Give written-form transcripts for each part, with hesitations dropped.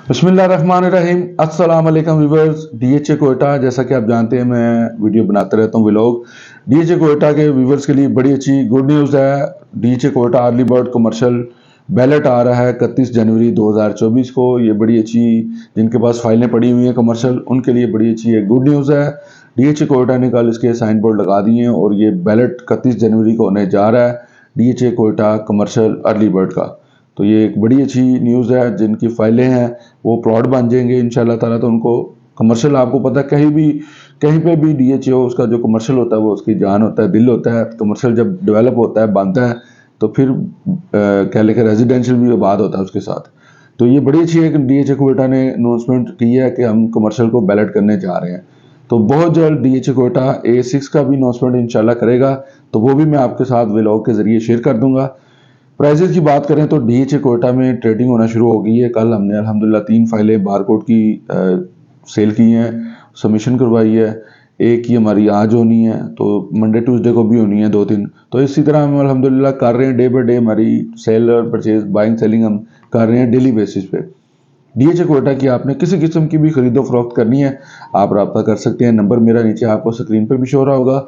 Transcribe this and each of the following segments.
बिस्मिल्लाहिर्रहमानिर्रहीम। अस्सलाम वालेकुम व्यूवर्स। डीएचए कोयटा, जैसा कि आप जानते हैं मैं वीडियो बनाते रहता हूँ व्लॉग। डीएचए कोयटा के व्यूवर्स के लिए बड़ी अच्छी गुड न्यूज़ है। DHA Quetta early bird commercial ballot आ रहा है 31 जनवरी 2024 को। ये बड़ी अच्छी, जिनके पास फाइलें पड़ी हुई हैं कमर्शियल, उनके लिए बड़ी अच्छी एक गुड न्यूज़ है। डीएचए कोयटा ने कल इसके साइन बोर्ड लगा दिए हैं और ये बैलेट 31 जनवरी को होने जा रहा है DHA Quetta commercial early bird का। तो ये एक बड़ी अच्छी न्यूज़ है। जिनकी फाइलें हैं वो प्लॉट बन जाएंगे इंशाल्लाह ताला। तो उनको कमर्शियल, आपको पता है कहीं पे भी डीएचए हो, उसका जो कमर्शियल होता है वो उसकी जान होता है, दिल होता है। कमर्शियल जब डेवलप होता है, बनता है, तो फिर कह लेकर रेजिडेंशियल भी आबाद होता है उसके साथ। तो ये बड़ी अच्छी एक डीएचए कोयटा ने अनाउंसमेंट की है कि हम कमर्शियल को बैलेट करने जा रहे हैं। तो बहुत जल्द डीएचए कोयटा A6 का भी अनाउंसमेंट इंशाल्लाह करेगा, तो वो भी मैं आपके साथ व्लॉग के जरिए शेयर कर दूंगा। प्राइजेस की बात करें तो डीएचए कोयटा में ट्रेडिंग होना शुरू हो गई है। कल हमने अल्हम्दुलिल्लाह 3 फाइलें बारकोड की सेल की हैं, सबमिशन करवाई है। एक ही हमारी आज होनी है, तो मंडे ट्यूसडे को भी होनी है 2-3। तो इसी तरह हम अल्हम्दुलिल्लाह कर रहे हैं, डे बाय डे हमारी सेल और परचेज, बाइंग सेलिंग हम कर रहे हैं डेली बेसिस पे। डीएचए कोयटा की आपने किसी किस्म की भी खरीदो फरोख्त करनी है, आप रब्ता कर सकते हैं। नंबर मेरा नीचे आपको स्क्रीन पर भी शो हो रहा होगा।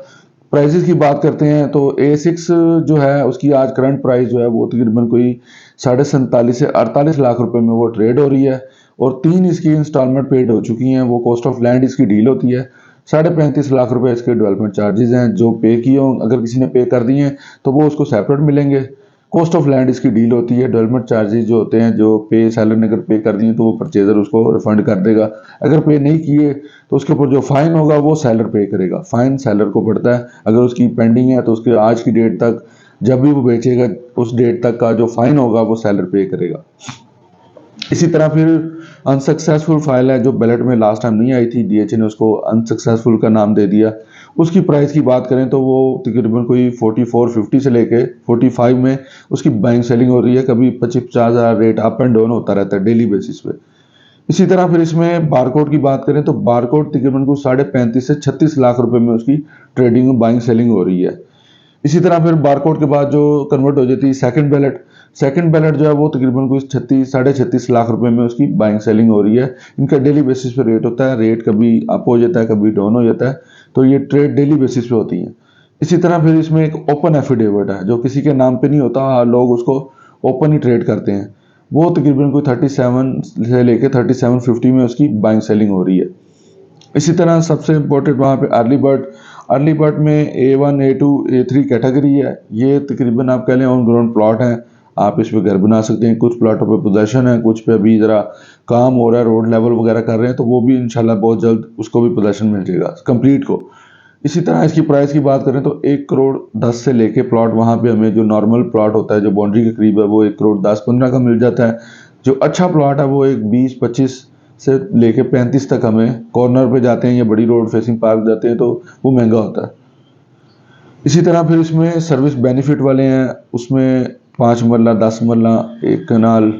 प्राइजेस की बात करते हैं तो A6 जो है उसकी आज करंट प्राइस जो है वो तकरीबन कोई 47.5 से 48 लाख रुपए में वो ट्रेड हो रही है। और 3 इसकी इंस्टॉलमेंट पेड हो चुकी हैं। वो कॉस्ट ऑफ लैंड इसकी डील होती है। 35.5 लाख रुपए इसके डेवलपमेंट चार्जेस हैं जो पे किए हों। अगर किसी ने पे कर दिए हैं तो वो उसको सेपरेट मिलेंगे। कॉस्ट ऑफ लैंड इसकी डील होती है। डेवलपमेंट चार्जेस जो होते हैं, जो पे सेलर ने अगर पे कर दिए तो वो परचेजर उसको रिफंड कर देगा। अगर पे नहीं किए तो उसके ऊपर जो फाइन होगा वो सेलर पे करेगा। फाइन सेलर को पड़ता है। अगर उसकी पेंडिंग है तो उसके आज की डेट तक, जब भी वो बेचेगा, उस डेट तक का जो फाइन होगा वो सेलर पे करेगा। इसी तरह फिर अनसक्सेसफुल फाइल है जो बैलेट में लास्ट टाइम नहीं आई थी, डीएचए ने उसको अनसक्सेसफुल का नाम दे दिया। उसकी प्राइस की बात करें तो वो तकरीबन कोई 4450 से लेके 45 में उसकी बाइंग सेलिंग हो रही है। कभी 25-50 हज़ार रेट अप एंड डाउन होता रहता है डेली बेसिस पे। इसी तरह फिर इसमें बारकोड की बात करें तो बारकोड तकरीबन को 35.5 से 36 लाख रुपए में उसकी ट्रेडिंग बाइंग सेलिंग हो रही है। इसी तरह फिर बारकोड के बाद जो कन्वर्ट हो जाती है सेकंड बैलेट जो है वो तकरीबन कोई 36-36.5 लाख रुपए में उसकी बाइंग सेलिंग हो रही है। इनका डेली बेसिस पे रेट होता है। रेट कभी अप हो जाता है, कभी डाउन हो जाता है। तो ये ट्रेड डेली बेसिस पे होती है। इसी तरह फिर इसमें एक ओपन एफिडेविट है जो किसी के नाम पे नहीं होता, लोग उसको ओपन ही ट्रेड करते हैं। वो तकरीबन कोई 37 से लेके 3750 में उसकी बाइंग सेलिंग हो रही है। इसी तरह सबसे इम्पोर्टेंट वहाँ पे अर्ली बर्ड में A1 A2 A3 कैटेगरी है। ये तकरीबन आप कह लें ऑन ग्राउंड प्लॉट हैं। आप इस पे घर बना सकते हैं। कुछ प्लॉटों पे पोजेशन है, कुछ पे अभी ज़रा काम हो रहा है, रोड लेवल वगैरह कर रहे हैं, तो वो भी इंशाल्लाह बहुत जल्द उसको भी पोजेशन मिल जाएगा कंप्लीट को। इसी तरह इसकी प्राइस की बात करें तो 1 करोड़ 10 से लेके प्लॉट वहाँ पे हमें जो नॉर्मल प्लॉट होता है जो बाउंड्री के करीब है वो 1 करोड़ 10-15 का मिल जाता है। जो अच्छा प्लॉट है वो एक 20-25 से लेके 35 तक हमें कॉर्नर पे जाते हैं या बड़ी रोड फेसिंग पार्क जाते हैं, तो वो महंगा होता है। इसी तरह फिर इसमें सर्विस बेनिफिट वाले हैं। उसमें 5 मरला, 10 मरला, 1 कनाल,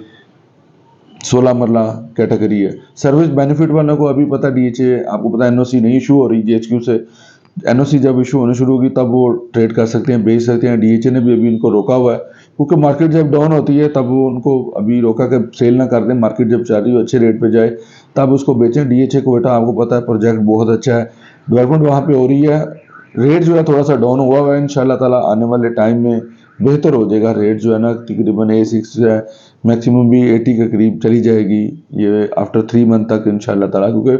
16 मरला कैटेगरी है। सर्विस बेनिफिट वालों को अभी पता, डीएचए आपको पता है एनओसी नहीं इशू हो रही जीएचक्यू से। एनओसी जब इशू होने शुरू होगी तब वो ट्रेड कर सकते हैं, बेच सकते हैं। डीएचए ने भी अभी इनको रोका हुआ है क्योंकि मार्केट जब डाउन होती है तब वो उनको अभी रोका के सेल ना कर दें। मार्केट जब चल रही हो, अच्छे रेट पे जाए, तब उसको बेचें। डीएचए कोयटा आपको पता है प्रोजेक्ट बहुत अच्छा है, डेवलपमेंट वहाँ पे हो रही है। रेट जो है थोड़ा सा डाउन हुआ है, इंशाल्लाह ताला आने वाले टाइम में बेहतर हो जाएगा। रेट जो है ना तकरीबन A6 है मैक्सिमम भी 80 के करीब चली जाएगी ये आफ्टर 3 मंथ तक इंशाल्लाह ताला, क्योंकि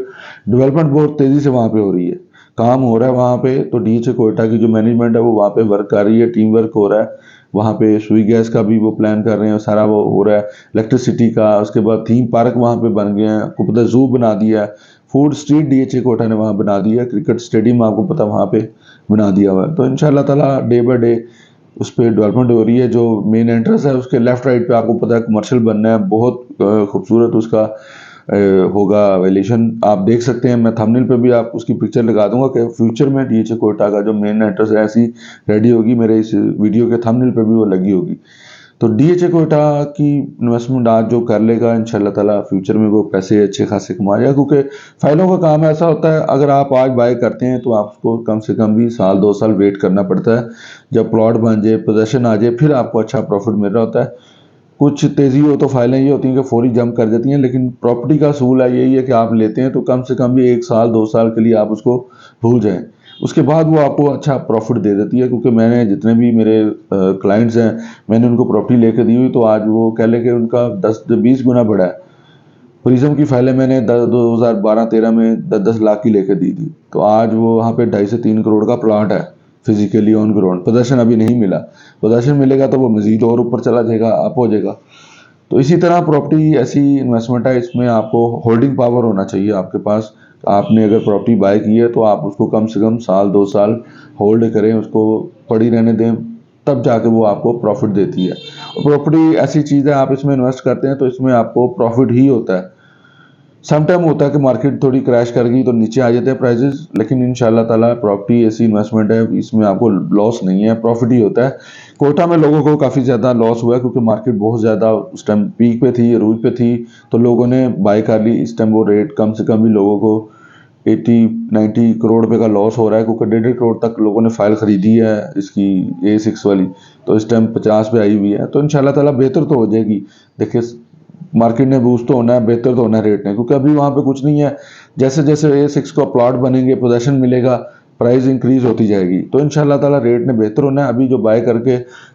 डेवलपमेंट बहुत तेज़ी से वहाँ पे हो रही है, काम हो रहा है वहाँ पे। तो डीएचए कोयटा की जो मैनेजमेंट है वो वहाँ पे वर्क कर रही है, टीम वर्क हो रहा है। वहाँ पे सुई गैस का भी वो प्लान कर रहे हैं, सारा वो हो रहा है, इलेक्ट्रिसिटी का। उसके बाद थीम पार्क वहाँ पे बन गए हैं, आपको पता है जू बना दिया है, फूड स्ट्रीट डीएचए कोयटा ने वहाँ बना दिया है, क्रिकेट स्टेडियम आपको पता वहाँ पे बना दिया हुआ है। तो इंशाल्लाह ताला डे बाय डे उस पर डेवलपमेंट हो रही है। जो मेन एंट्रेंस है उसके लेफ्ट राइट पे आपको पता है कमर्शियल बनना है, बहुत खूबसूरत उसका होगा वैल्यूएशन, आप देख सकते हैं। मैं थंबनेल पे भी आप उसकी पिक्चर लगा दूंगा कि फ्यूचर में डीएचए कोयटा का जो मेन एंट्रेंस है ऐसी रेडी होगी, मेरे इस वीडियो के थंबनेल पे भी वो लगी होगी। तो डीएचए कोयटा की इन्वेस्टमेंट आज जो कर लेगा इंशाल्लाह ताला फ्यूचर में वो पैसे अच्छे खासे कमा जाएगा, क्योंकि फाइलों का काम ऐसा होता है अगर आप आज बाय करते हैं तो आपको कम से कम भी 1-2 साल वेट करना पड़ता है। जब प्लॉट बन जाए, पोजेशन आ जाए, फिर आपको अच्छा प्रॉफिट मिल रहा होता है। कुछ तेज़ी हो तो फाइलें ये होती हैं कि फौरी जंप कर देती हैं, लेकिन प्रॉपर्टी का असूल है यही है कि आप लेते हैं तो कम से कम भी 1 साल 2 साल के लिए आप उसको भूल जाएं, उसके बाद वो आपको अच्छा प्रॉफिट दे देती है। क्योंकि मैंने जितने भी मेरे क्लाइंट्स हैं, मैंने उनको प्रॉपर्टी लेके दी हुई तो आज वो कह लें कि उनका 10-20 गुना बढ़ा है। प्रिज्म की फाइलें मैंने 2012-13 में 10-10 लाख की लेके दी थी, तो आज वो वहाँ पे 2.5 से 3 करोड़ का प्लाट है फिजिकली ऑन ग्राउंड। पोजेसन अभी नहीं मिला, पोजेसन मिलेगा तो वो मजीद और ऊपर चला जाएगा, अप हो जाएगा। तो इसी तरह प्रॉपर्टी ऐसी इन्वेस्टमेंट है, इसमें आपको होल्डिंग पावर होना चाहिए आपके पास। आपने अगर प्रॉपर्टी बाय की है तो आप उसको कम से कम साल 2 साल होल्ड करें, उसको पड़ी रहने दें, तब जाके वो आपको प्रॉफिट देती है। और प्रॉपर्टी ऐसी चीज़ है, आप इसमें इन्वेस्ट करते हैं तो इसमें आपको प्रॉफिट ही होता है। सम टाइम होता है कि मार्केट थोड़ी क्रैश कर गई तो नीचे आ जाते हैं प्राइजेस, लेकिन इंशाल्लाह ताला प्रॉपर्टी ऐसी इन्वेस्टमेंट है, इसमें आपको लॉस नहीं है, प्रॉफिट ही होता है। कोटा में लोगों को काफ़ी ज़्यादा लॉस हुआ है क्योंकि मार्केट बहुत ज़्यादा उस टाइम पीक पे थी, अरूज पे थी, तो लोगों ने बाय कर ली। इस टाइम वो रेट कम से कम भी लोगों को 80-90 करोड़ रुपए का लॉस हो रहा है, क्योंकि 1.5 करोड़ तक लोगों ने फाइल खरीदी है इसकी A6 वाली, तो इस टाइम 50 पे आई हुई है। तो इंशाल्लाह ताला बेहतर तो हो जाएगी। देखिए मार्केट ने बूस्ट तो होना है, बेहतर तो होना है रेट ने, क्योंकि अभी वहाँ पे कुछ नहीं है। जैसे जैसे A6 का प्लॉट बनेंगे, पोजेसन मिलेगा, प्राइस इंक्रीज होती जाएगी, तो इंशाल्लाह ताला रेट ने बेहतर होना है। अभी जो बाय करके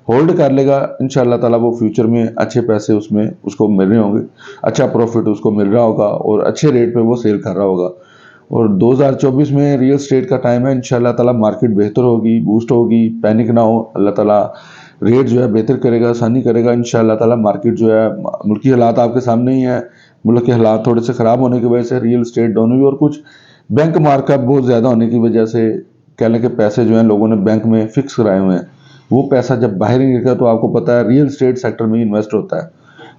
होल्ड कर लेगा, इंशाल्लाह ताला वो फ्यूचर में अच्छे पैसे उसमें उसको मिल रहे होंगे, अच्छा प्रॉफिट उसको मिल रहा होगा और अच्छे रेट पे वो सेल कर रहा होगा। और 2024 में रियल एस्टेट का टाइम है, इंशाल्लाह ताला मार्केट बेहतर होगी, बूस्ट होगी, पैनिक ना हो। अल्लाह ताला रेट जो है बेहतर करेगा, आसानी करेगा इंशाल्लाह ताला। मार्केट जो है, मुल्की हालात आपके सामने ही है, मुल्क के हालात थोड़े से ख़राब होने की वजह से रियल एस्टेट डाउन हुई, और कुछ बैंक मार्कअप बहुत ज़्यादा होने की वजह से कह लें कि पैसे जो हैं लोगों ने बैंक में फिक्स कराए हुए हैं, वो पैसा जब बाहर ही निकलेगा तो आपको पता है रियल एस्टेट सेक्टर में इन्वेस्ट होता है,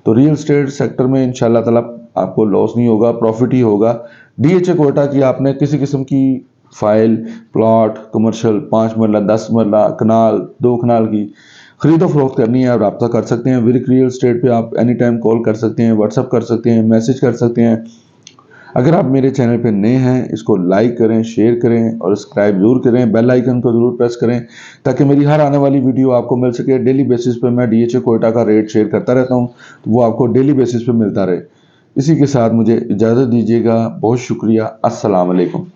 तो रियल एस्टेट सेक्टर में इंशाल्लाह ताला आपको लॉस नहीं होगा, प्रॉफिट ही होगा। DHA कोटा की आपने किसी किस्म की फाइल, प्लॉट, कमर्शियल 5 मरला 10 मरला कनाल 2 कनाल की खरीदो फरोख्त करनी है, आप रब्ता कर सकते हैं। विरिक रियल एस्टेट पे आप एनी टाइम कॉल कर सकते हैं, व्हाट्सअप कर सकते हैं, मैसेज कर सकते हैं। अगर आप मेरे चैनल पे नए हैं, इसको लाइक करें, शेयर करें और सब्सक्राइब जरूर करें, बेल आइकन को जरूर प्रेस करें, ताकि मेरी हर आने वाली वीडियो आपको मिल सके। डेली बेसिस पे मैं DHA कोटा का रेट शेयर करता रहता हूँ, तो वो आपको डेली बेसिस पे मिलता रहे। इसी के साथ मुझे इजाज़त दीजिएगा, बहुत शुक्रिया, अस्सलाम वालेकुम।